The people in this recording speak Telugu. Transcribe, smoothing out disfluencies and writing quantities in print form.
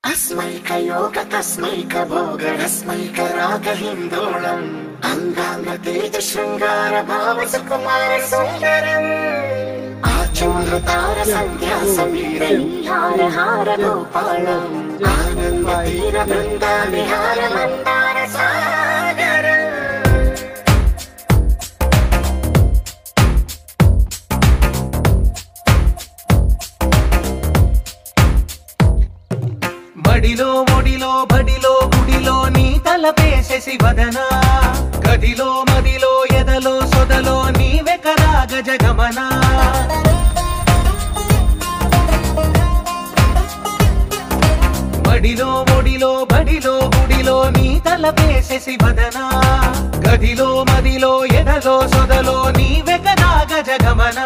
अस्मैक योग तस्मैक भोग रस्मैक राग हिंदोलम् अंगांग तेज शृंगार भाव सुकुमार सुंदरम् आचूर्तार संध्या समीर हार हार गोपालम् आनंद तीर वृंदा विहार मंदार सागर మడిలో ఒడిలో బడిలో గుడిలో నీ తలపేసేసి వదనా గదిలో మదిలో ఎదలో సొదలో నీవే కదా గజగమనా మడిలో ఒడిలో బడిలో గుడిలో నీ తలపేసేసి వదనా గదిలో మదిలో ఎదలో సొదలో నీవే కదా గజగమనా